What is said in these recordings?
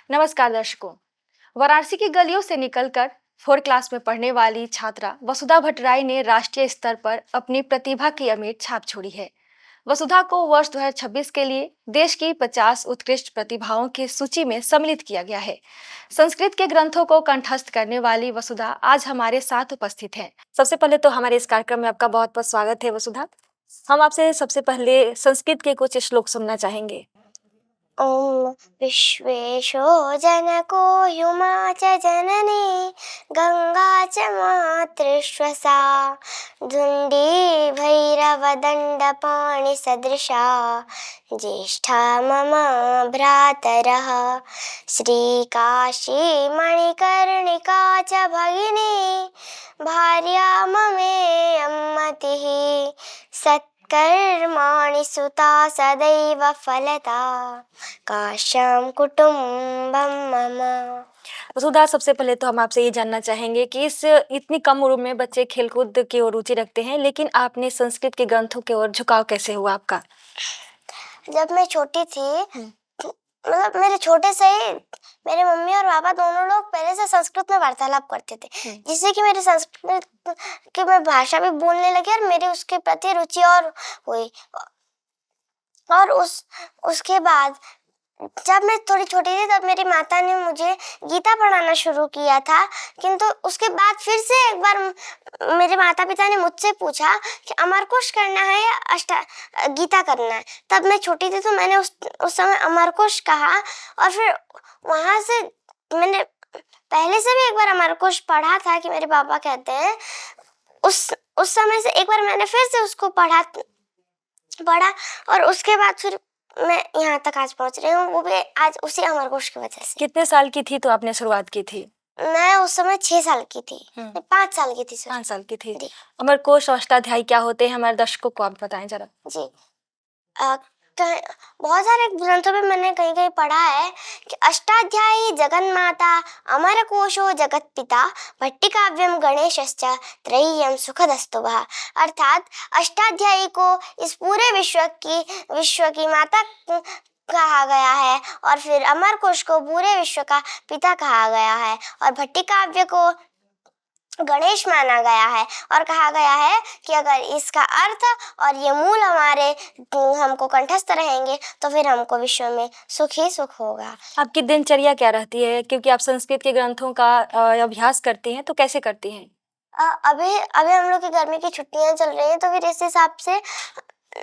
नमस्कार दर्शकों। वाराणसी की गलियों से निकलकर 4 क्लास में पढ़ने वाली छात्रा वसुधा भट्टराई ने राष्ट्रीय स्तर पर अपनी प्रतिभा की अमिट छाप छोड़ी है। वसुधा को वर्ष 2026 के लिए देश की 50 उत्कृष्ट प्रतिभाओं की सूची में सम्मिलित किया गया है। संस्कृत के ग्रंथों को कंठस्थ करने वाली वसुधा आज हमारे साथ उपस्थित है। सबसे पहले तो हमारे इस कार्यक्रम में आपका बहुत बहुत स्वागत है वसुधा। हम आपसे सबसे पहले संस्कृत के कुछ श्लोक सुनना चाहेंगे। ॐ विश्वेशो जनको युमा च जननी गंगा च मातृश्वसा धुण्डी भैरवदण्डपाणिसदृशा ज्येष्ठा मम भ्रातरः श्रीकाशी मणिकर्णिका च भगिनी भार्या ममेयं मतिः कर्माणि सुता सदैव फलता काश्याम कुटुम्बम मम। वसुधा, सबसे पहले तो हम आपसे ये जानना चाहेंगे कि इस इतनी कम उम्र में बच्चे खेलकूद की ओर रुचि रखते हैं, लेकिन आपने संस्कृत के ग्रंथों की ओर झुकाव कैसे हुआ आपका? जब मैं छोटी थी मतलब मेरे छोटे से ही मेरे मम्मी और पापा दोनों लोग पहले से संस्कृत में वार्तालाप करते थे, जिससे कि मेरी संस्कृत की मैं भाषा भी बोलने लगी और मेरी उसके प्रति रुचि और हुई। और उसके बाद जब मैं थोड़ी छोटी थी तब मेरी माता ने मुझे गीता पढ़ाना शुरू किया था, किंतु उसके बाद फिर से एक बार मेरे माता पिता ने मुझसे पूछा कि अमरकोश करना है या गीता करना है। तब मैं छोटी थी तो मैंने उस समय अमरकोश कहा और फिर वहाँ से मैंने पहले से भी एक बार अमरकोश पढ़ा था कि मेरे पापा कहते हैं। उस समय से एक बार मैंने फिर से उसको पढ़ा और उसके बाद फिर मैं यहाँ तक आज पहुँच रही हूँ, वो भी आज उसी अमरकोश की वजह से। कितने साल की थी तो आपने शुरुआत की थी? मैं उस समय 6 साल की थी, 5 साल की थी। 5 साल की थी। अमरकोश और अष्टाध्यायी क्या होते हैं, हमारे दर्शकों को आप बताएं जरा। जी, बहुत सारे ग्रंथों में मैंने कहीं कहीं पढ़ा है कि अष्टाध्यायी जगन्माता अमरकोशो जगत्पिता भट्टिकाव्यम गणेशश्च त्रय्यम सुखदस्तुभः। अर्थात अष्टाध्यायी को इस पूरे विश्व की माता कहा गया है और फिर अमरकोश को पूरे विश्व का पिता कहा गया है और भट्टिकाव्य को गणेश माना गया है और कहा गया है कि अगर इसका अर्थ और ये मूल हमारे हमको कंठस्थ रहेंगे तो फिर हमको विश्व में सुख ही सुख होगा। आपकी दिनचर्या क्या रहती है, क्योंकि आप संस्कृत के ग्रंथों का अभ्यास करती हैं, तो कैसे करती हैं? अभी हम लोग की गर्मी की छुट्टियां चल रही हैं तो फिर इस हिसाब से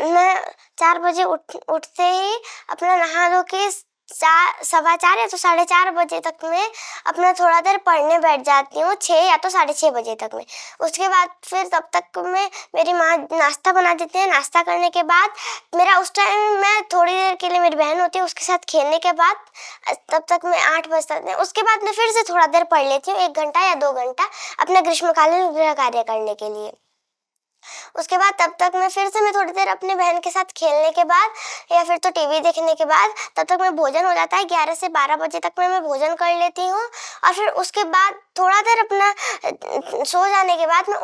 मैं 4 बजे उठते ही अपना नहा धो के 4:15 या तो 4:30 बजे तक में अपना थोड़ा देर पढ़ने बैठ जाती हूँ, 6 या तो 6:30 बजे तक में। उसके बाद फिर तब तक में मेरी माँ नाश्ता बना देती है। नाश्ता करने के बाद मेरा उस टाइम मैं थोड़ी देर के लिए मेरी बहन होती है उसके साथ खेलने के बाद तब तक मैं 8 बजे तक में उसके बाद मैं फिर से थोड़ा देर पढ़ लेती हूँ, 1 घंटा या 2 घंटा अपना ग्रीष्मकालीन गृह कार्य करने के लिए। उसके बाद तब तक मैं फिर से मैं थोड़ी देर अपने बहन के साथ खेलने के बाद या फिर तो टीवी देखने के बाद तब तक मैं भोजन हो जाता है। 11 से 12 बजे तक मैं भोजन कर लेती हूँ और फिर उसके बाद थोड़ा देर अपना सो जाने के बाद मैं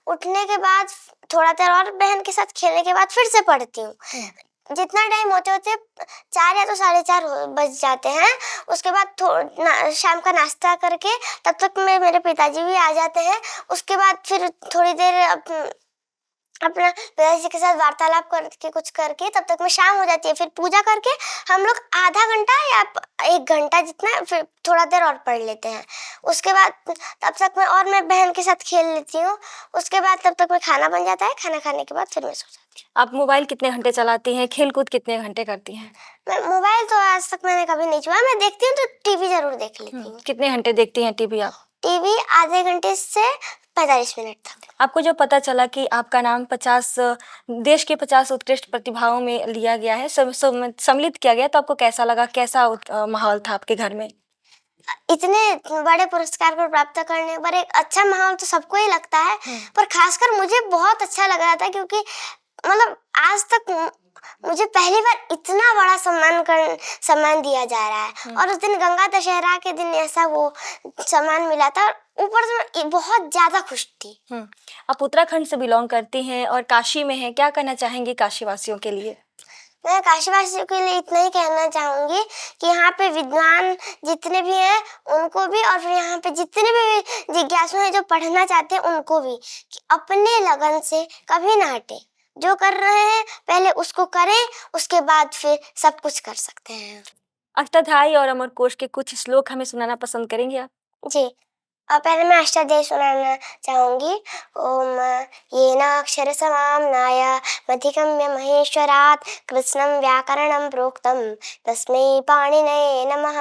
उठने के बाद थोड़ा देर और बहन के साथ खेलने के बाद फिर से पढ़ती हूँ। जितना टाइम होते 4 या तो 4:30 बज जाते हैं। उसके बाद शाम का नाश्ता करके तब तक मेरे पिताजी भी आ जाते हैं। उसके बाद फिर थोड़ी देर अपना पिताजी के साथ वार्तालाप करके कुछ करके तब तक में शाम हो जाती है। फिर पूजा करके हम लोग आधा घंटा या 1 घंटा जितना फिर थोड़ा देर और पढ़ लेते हैं। उसके बाद तब तक मैं बहन के साथ खेल लेती हूँ। उसके बाद तब तक में खाना बन जाता है। खाना खाने के बाद फिर मैं सो जाती हूँ। आप मोबाइल कितने घंटे चलाती हैं, खेलकूद कितने घंटे करती हैं? मैं मोबाइल तो आज तक मैंने कभी नहीं छुआ। मैं देखती हूँ तो टीवी जरूर देख लेती हूँ। कितने घंटे देखती हैं टीवी आप? टीवी आधे घंटे से 45 मिनट तक। आपको जो पता चला कि आपका नाम 50 देश के 50 उत्कृष्ट प्रतिभाओं में लिया गया है, सम्मिलित किया गया, तो आपको कैसा लगा? कैसा माहौल था आपके घर में? इतने बड़े पुरस्कार को प्राप्त करने पर एक अच्छा माहौल तो सबको ही लगता है, पर खासकर मुझे बहुत अच्छा लग रहा था क्योंकि मतलब आज तक मुझे पहली बार इतना बड़ा सम्मान दिया जा रहा है और उस दिन गंगा दशहरा के दिन ऐसा वो सम्मान मिला था और ऊपर से मैं बहुत ज्यादा खुश थी। आप उत्तराखंड से बिलोंग करती हैं और काशी में हैं, क्या कहना चाहेंगी काशी वासियों के लिए? मैं काशीवासियों के लिए इतना ही कहना चाहूंगी कि यहाँ पे विद्वान जितने भी हैं उनको भी, और फिर यहाँ पे जितने भी जिज्ञासु हैं जो पढ़ना चाहते हैं उनको भी, कि अपने लगन से कभी ना हटे। जो कर रहे हैं पहले उसको करें, उसके बाद फिर सब कुछ कर सकते हैं। अष्टाध्यायी और अमरकोश के कुछ श्लोक हमें सुनाना पसंद करेंगे आप? जी, पहले मैं अष्टाध्यायी सुनाना चाहूंगी। ओम येनाक्षरसमाम्नाय मधिगम्य महेश्वरात् कृत्स्नं व्याकरणं प्रोक्तं तस्मै पाणिनये नमः।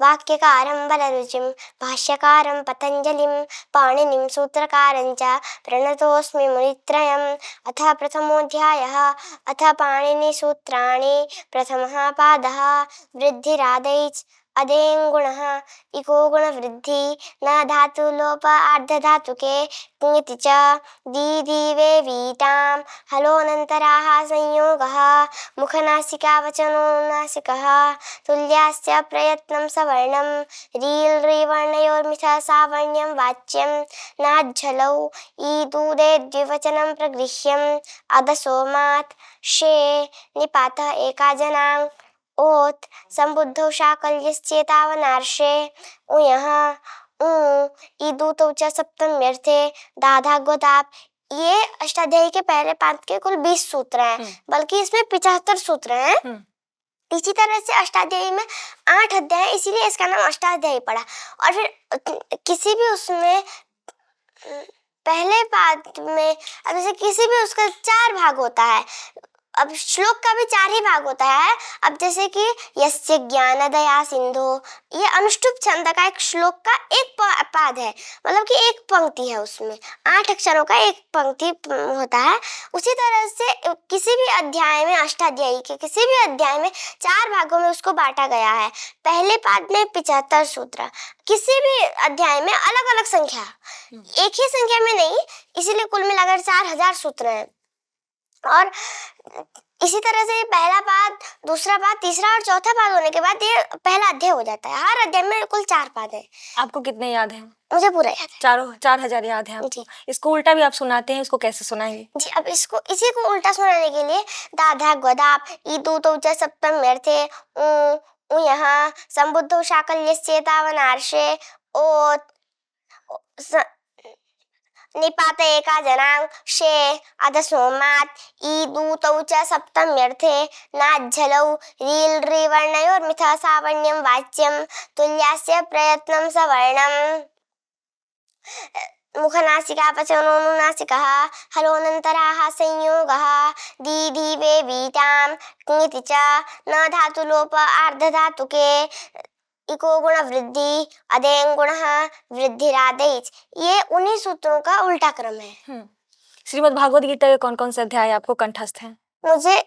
वाक्यकारं बलरुचिं भाष्यकारं पतञ्जलिं पाणिनिं सूत्रकारं च प्रणतोऽस्मि मुनित्रयम्। अथ प्रथमोऽध्यायः। अथ पाणिनिसूत्राणि। प्रथमः पादः। वृद्धिरादैश् अदेङ्गुणः इको गुणवृद्धि न धातु लोप अर्धधातुके इति च दीदिवे वीतां हलोऽनन्तराः संयोगः मुखनासिकावचनोनासिकः तुल्यास्य प्रयत्नं सवर्णं रील् रीवर्णयोर्मिथः सावर्ण्यं वाच्यं नाज्झलौ ईदूदे द्विवचनं प्रगृह्यम् अदसोमात् शे निपातः एका जनां ओत् संबुद्धौ शाकल्यश्चेतावनार्षे उयः ऊ ईदूतौ च सप्तम्यर्थे दाधा गोदाप। ये अष्टाध्यायी के पहले पाद के कुल 20 सूत्र हैं, बल्कि इसमें 75 सूत्र हैं। इसी तरह से अष्टाध्यायी में 8 अध्याय है, इसीलिए इसका नाम अष्टाध्यायी पड़ा। और फिर किसी भी उसमें पहले पाद में अब जैसे किसी भी उसका 4 भाग होता है, अब श्लोक का भी 4 ही भाग होता है। अब जैसे कि यस्य ज्ञान दया सिंधु, ये अनुष्टुप छंद का एक श्लोक का एक पाद है, मतलब कि एक पंक्ति है, उसमें 8 अक्षरों का एक पंक्ति होता है। उसी तरह से किसी भी अध्याय में, अष्टाध्यायी के किसी भी अध्याय में 4 भागों में उसको बांटा गया है। पहले पाद में 75 सूत्र, किसी भी अध्याय में अलग अलग संख्या, एक ही संख्या में नहीं, इसीलिए कुल मिलाकर 4000 सूत्र हैं। और इसी तरह से पहला पाद, दूसरा पाद, तीसरा और चौथा पाद होने के बाद ये पहला अध्याय हो जाता है। हर अध्याय में कुल 4 पाद है। आपको कितने याद हैं? मुझे पूरा याद है। चारों 4000 याद है आपको? जी। इसको उल्टा भी आप सुनाते हैं, इसको कैसे सुनाएंगे? जी, अब इसको इसी को उल्टा सुनाने के लिए दाधा गोदाप ईदूतौ च सप्तम्यर्थे उयः संबुद्धौ शाकल्यश्चेतावनार्षे ओत् निपात एका जनां शे अधसोमात् ईदूतौ च सप्तम्यर्थे नाज्झलौ रील् रीवर्णयोर्मिथः सावर्ण्यं वाच्यं तुल्यास्य प्रयत्नं सवर्णम् मुखनासिकापचनोनुनासिकः हलोऽनन्तराः संयोगः दीदिवे वीतां इति च न धातुलोप अर्धधातुके इको गुण वृद्धि अदें गुणः वृद्धिरादैच। ये उन्हीं सूत्रों का उल्टा क्रम है। श्रीमद् भागवत गीता के कौन कौन से अध्याय आपको कंठस्थ हैं? मुझे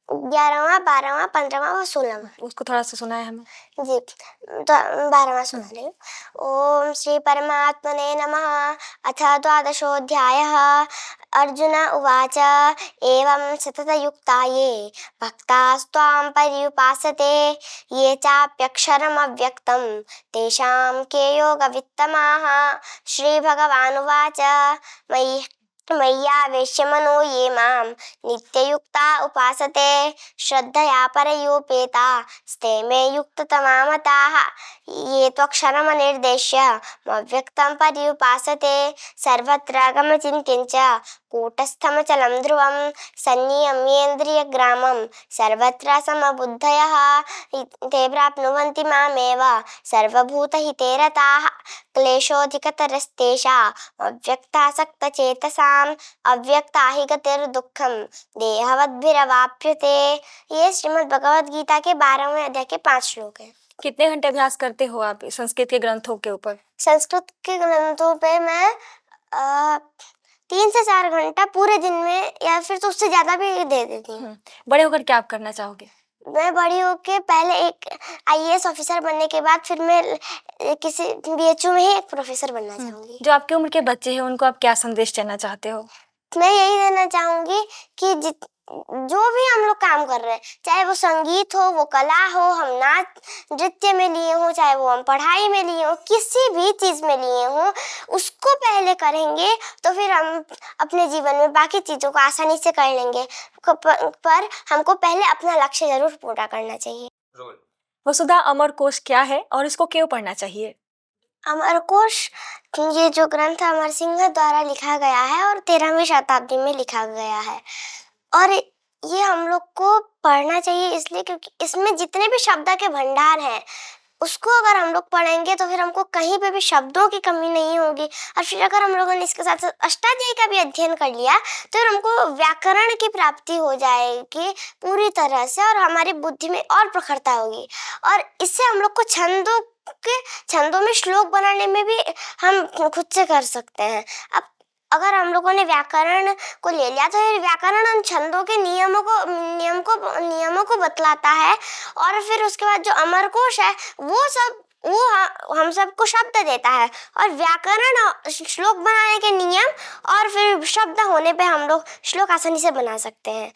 11वां, 12वां, 15वां और 16वां। उसको थोड़ा सा सुनाए हमें। जी, तो 12वां सुना रही हूँ। ओम श्री परमात्मने नमः। अथ द्वादशोऽध्यायः। अर्जुन उवाच एवं सततयुक्ता ये भक्तास्त्वां पर्युपासते ये चाप्यक्षरमव्यक्तं तेषां के योगवित्तमाः। श्रीभगवानुवाच मय्यावेश्य मनो ये मां नित्ययुक्ता उपासते श्रद्धया परयोपेता स्ते मे युक्ततमा मताः। ये त्वक्षरमनिर्देश्य मव्यक्तं पर्युपासते सर्वत्र गमचिन्त्यं च कूटस्थमचलं ध्रुवं सन्नियम्येन्द्रियग्रामं सर्वत्र समबुद्धयः ते प्राप्नुवन्ति मामेव सर्वभूतहिते रताः। क्लेशोऽधिकतरस्तेषाम् अव्यक्तासक्तचेतसाम् अव्यक्ता हि गतिर्दुःखं देहवद्भिरवाप्यते। ये श्रीमद् भगवद गीता के 12वें अध्याय के 5 श्लोक हैं। कितने घंटे अभ्यास करते हो आप संस्कृत के ग्रंथों के ऊपर? संस्कृत के ग्रंथों पे मैं 3 से 4 घंटा पूरे दिन में, या फिर तो उससे ज्यादा भी दे देती हूँ। बड़े होकर क्या आप करना चाहोगे? मैं बड़ी होके पहले एक IAS ऑफिसर बनने के बाद फिर मैं किसी BHU में ही एक प्रोफेसर बनना चाहूंगी। जो आपकी उम्र के बच्चे हैं उनको आप क्या संदेश देना चाहते हो? मैं यही देना चाहूंगी कि जो भी हम लोग काम कर रहे हैं, चाहे वो संगीत हो, वो कला हो, हम नाच नृत्य में लिए हों, चाहे वो हम पढ़ाई में लिए हों, किसी भी चीज़ में लिए हों, उसको पहले करेंगे तो फिर हम अपने जीवन में बाकी चीज़ों को आसानी से कर लेंगे। पर हमको पहले अपना लक्ष्य जरूर पूरा करना चाहिए। वसुधा, अमर कोश क्या है और इसको क्यों पढ़ना चाहिए? अमरकोश ये जो ग्रंथ अमर सिंह द्वारा लिखा गया है और 13वीं शताब्दी में लिखा गया है, और ये हम लोग को पढ़ना चाहिए इसलिए क्योंकि इसमें जितने भी शब्द के भंडार हैं उसको अगर हम लोग पढ़ेंगे तो फिर हमको कहीं पे भी शब्दों की कमी नहीं होगी। और फिर अगर हम लोगों ने इसके साथ साथ अष्टाध्यायी का भी अध्ययन कर लिया तो फिर हमको व्याकरण की प्राप्ति हो जाएगी पूरी तरह से, और हमारी बुद्धि में और प्रखरता होगी। और इससे हम लोग को छंदों में श्लोक बनाने में भी हम खुद से कर सकते हैं। अब अगर हम लोगों ने व्याकरण को ले लिया तो फिर व्याकरण उन छंदों के नियमों को बतलाता है, और फिर उसके बाद जो अमरकोश है वो हम सबको शब्द देता है, और व्याकरण श्लोक बनाने के नियम और फिर शब्द होने पे हम लोग श्लोक आसानी से बना सकते हैं।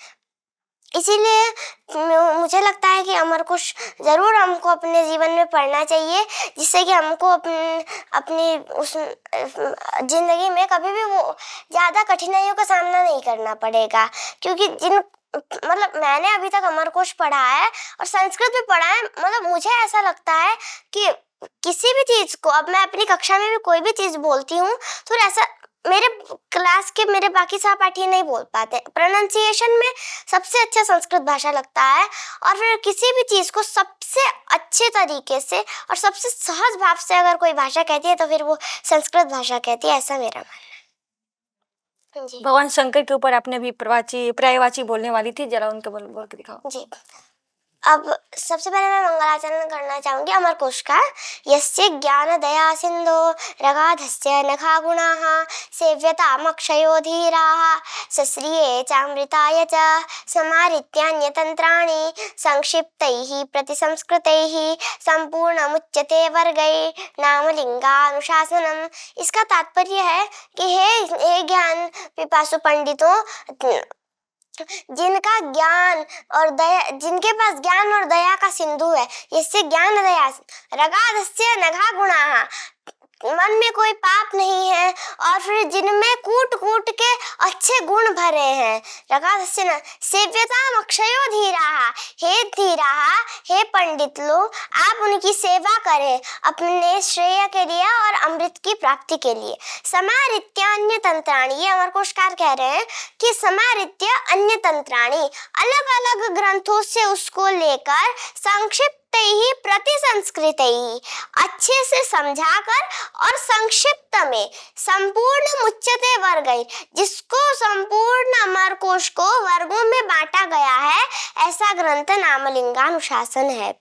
इसीलिए मुझे लगता है कि अमरकोश ज़रूर हमको अपने जीवन में पढ़ना चाहिए, जिससे कि हमको अपनी उस ज़िंदगी में कभी भी वो ज़्यादा कठिनाइयों का सामना नहीं करना पड़ेगा। क्योंकि मैंने अभी तक अमरकोश पढ़ा है और संस्कृत भी पढ़ा है, मतलब मुझे ऐसा लगता है कि किसी भी चीज़ को, अब मैं अपनी कक्षा में भी कोई भी चीज़ बोलती हूँ तो ऐसा मेरे क्लास के मेरे बाकी सहपाठी नहीं बोल पाते। प्रोनाउंसिएशन में सबसे अच्छा संस्कृत भाषा लगता है, और फिर किसी भी चीज़ को सबसे अच्छे तरीके से और सबसे सहज भाव से अगर कोई भाषा कहती है तो फिर वो संस्कृत भाषा कहती है, ऐसा मेरा मानना है। जी। भगवान शंकर के ऊपर आपने भी पर्यायवाची बोलने वाली थी, जरा उनके बोल के दिखाओ। जी, अब सबसे पहले मैं मंगलाचरण करना चाहूँगी अमरकोश का। यस्य ज्ञान दया सिंधो रगाधस्य नखा गुणाः सेव्यतामक्षयो धीराः सश्रिये चामृताय च समारित्यान्यतन्त्राणि संक्षिप्तैः प्रतिसंस्कृतैः संपूर्णमुच्यते वर्गैः नामलिंगानुशासनम। इसका तात्पर्य है कि हे ज्ञान पिपासु पंडितों, जिनका ज्ञान और दया, जिनके पास ज्ञान और दया का सिंधु है, इससे ज्ञान दया रगाधस्य नघा गुणाः, मन में कोई पाप नहीं है, और फिर जिनमें कूट कूट के अच्छे गुण भरे हैं। रगाधस्य न सेव्यताम अक्षयो धीराः, हे धीराः, हे पंडित लोग, आप उनकी सेवा करें अपने श्रेय के लिए और अमृत की प्राप्ति के लिए। समारित्यान्य तंत्राणि, ये अमरकोशकार कह रहे हैं कि समारित्य अन्य तंत्राणि, अलग अलग ग्रंथों से उसको लेकर संक्षिप्त ही प्रतिसंस्कृत ही अच्छे से समझाकर और संक्षिप्त में संपूर्ण मुच्यते वर्ग, जिसको संपूर्ण अमरकोश को वर्गों में बांटा गया है, ऐसा ग्रंथ नामलिंगानुशासन है।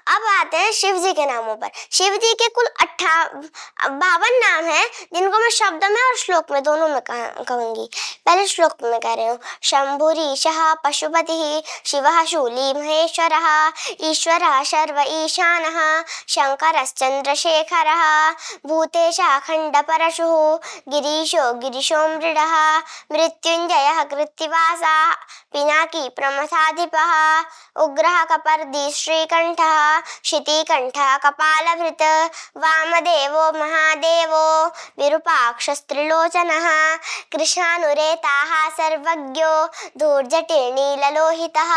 अब आते हैं शिव जी के नामों पर। शिव जी के कुल 52 नाम हैं, जिनको मैं शब्द में और श्लोक में दोनों में कहूंगी। पहले श्लोक में कह रही हूँ। शंभुरीशः पशुपतिः शिवः शूली महेश्वरः ईश्वरः सर्व ईशानः शंकरश्चंद्रशेखरः भूतेशः खंडपरशुः गिरीशो गिरिशो मृडः मृत्युंजयः कृत्तिवासः पिनाकी प्रमथाधिपः उग्रः कपर्दी श्रीकंठः शितिकंठः कपालभृत् वामदेवो महादेवो विरूपाक्षस्त्रिलोचनः कृष्णानुरेताः सर्वज्ञो धूर्जटिर्नीललोहितः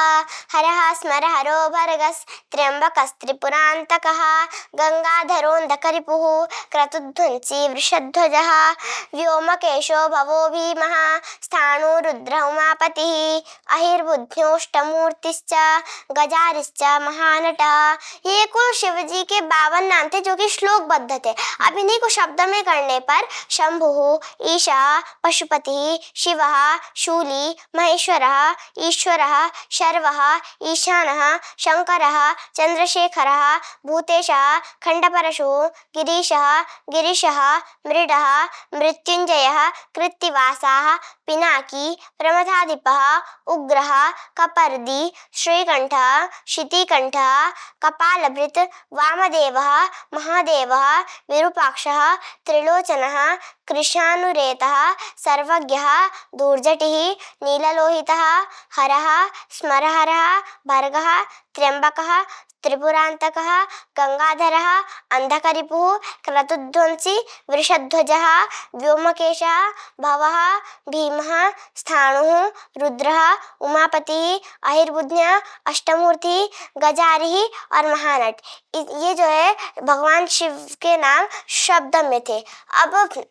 हरः स्मर हरो भर्गस् त्र्यंबकस्त्रिपुरान्तकः गंगाधरोऽन्धकरिपुः क्रतुध्वंसी वृषध्वजः व्योमकेशो भवो भीमः स्थाणु रुद्र उमापतिः अहिर्बुद्ध्योष्टमूर्तिश्च गजारिश्च महानटः। ये कुल शिव जी के 52 नाम थे जो कि श्लोकबद्ध थे। अब इन्हीं को शब्द में करने पर शंभु, ईशा, पशुपति, शिव, शूली, महेश्वरः, ईश्वरः, शर्वः, ईशानः, शंकरः, चंद्रशेखरः, भूतेशः, खंडपरशुः, गिरीशः, गिरिशः, मृडः, मृत्युंजयः, कृत्तिवासः, पिनाकी प्रमथाधिपः उग्रः कपर्दी श्रीकण्ठः शितिकण्ठः कपालभृत् वामदेवः महादेवः विरूपाक्षः त्रिलोचनः कृशानुरेतः सर्वज्ञः दुर्जटिः नीललोहितः हरः स्मरहरः भर्गः त्र्यम्बकः त्रिपुरान्तकः गंगाधरः अंधकरिपुः क्रतुध्वंसी वृषध्वजः व्योमकेशः भवः भीमः स्थाणुः रुद्रः उमापतिः अहिर्बुध्य अष्टमूर्ति गजारिः और महानट। ये जो है भगवान शिव के नाम शब्द में थे। अब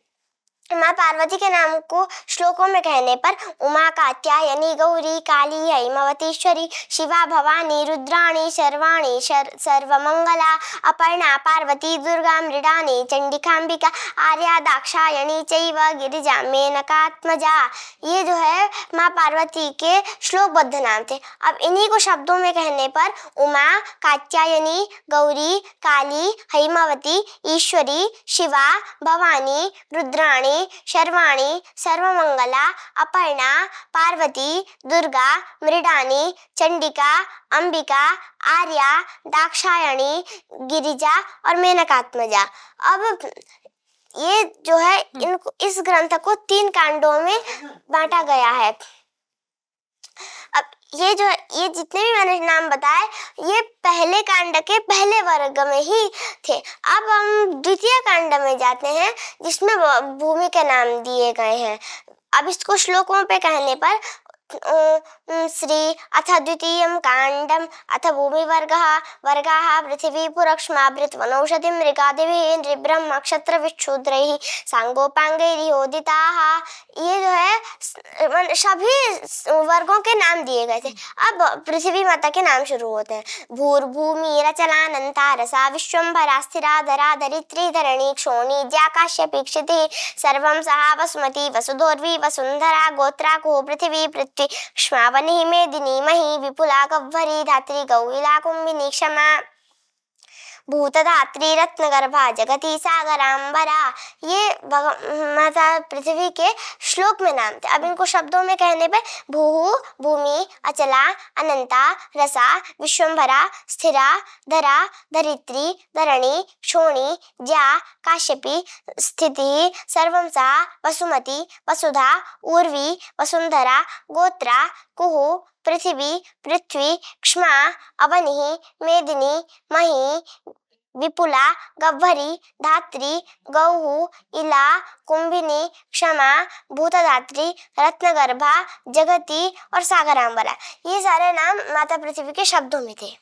माँ पार्वती के नाम को श्लोकों में कहने पर उमा कात्यायनी गौरी काली हैमवतीश्वरी शिवा भवानी रुद्राणी शर्वाणी सर्वमंगला अपर्णा पार्वती दुर्गा मृडानी चंडिकांबिका आर्या दाक्षायणी चैव गिरिजा मेनकात्मजा। ये जो है माँ पार्वती के श्लोकबद्ध नाम थे। अब इन्हीं को शब्दों में कहने पर उमा कात्यायनी गौरी काली हैमवती ईश्वरी शिवा भवानी रुद्राणी शर्वाणी सर्वमंगला अपर्णा पार्वती दुर्गा मृडानी चंडिका अंबिका आर्या दाक्षायणी गिरिजा और मेनकात्मजा। अब ये जो है इनको इस ग्रंथ को 3 कांडों में बांटा गया है। अब ये जो है ये जितने भी मैंने नाम बताए ये पहले कांड के पहले वर्ग में ही थे। अब हम द्वितीय कांड में जाते हैं जिसमें भूमि के नाम दिए गए हैं। अब इसको श्लोकों पे कहने पर श्री अथ द्वितीयं कांडम अथ भूमिवर्गः वर्गाः पृथिवी पुरक्ष्माभृत वनौषधिं मृगादिभिः नृब्रह्म नक्षत्र विच्छूद्रैः सांगोपांगैर्योदिताः। ये जो है सभी वर्गों के नाम दिए गए थे। अब पृथ्वी माता के नाम शुरू होते हैं। भूर्भूमि रचनानंता रसा विश्वंभरा स्थिरा धरा धरित्री धरणी क्षोणी ज्या काश्यपी क्षितिः सर्वं सहा वसुमती वसुधोर्वी वसुंधरा गोत्राकुः पृथिवी पृथ्वी क्ष्मावनिः मेदिनी मही विपुला गह्वरी धात्री गौरिला कुंभिनी क्षमा भूतधात्री रत्नगर्भा जगती सागरांबरा। ये माता पृथ्वी के श्लोक में नाम थे। अब इनको शब्दों में कहने पे भूः भूमि अचला अनंता रसा विश्वंभरा स्थिरा धरा धरित्री धरणी क्षोणी ज्या काश्यपी स्थिति सर्वंसा वसुमती वसुधा उर्वी वसुंधरा गोत्रा कुहु पृथ्वी पृथ्वी क्ष्मा अवनिः मेदिनी मही विपुला गह्वरी धात्री गौः इला कुंभिनी क्षमा भूतधात्री रत्नगर्भा जगती और सागरांबरा। ये सारे नाम माता पृथ्वी के शब्दों में थे।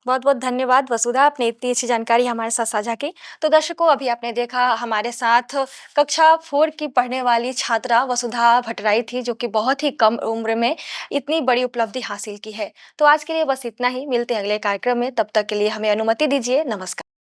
बहुत बहुत धन्यवाद वसुधा, आपने इतनी अच्छी जानकारी हमारे साथ साझा की। तो दर्शकों, अभी आपने देखा हमारे साथ कक्षा 4 की पढ़ने वाली छात्रा वसुधा भट्टराई थी, जो कि बहुत ही कम उम्र में इतनी बड़ी उपलब्धि हासिल की है। तो आज के लिए बस इतना ही, मिलते हैं अगले कार्यक्रम में। तब तक के लिए हमें अनुमति दीजिए। नमस्कार।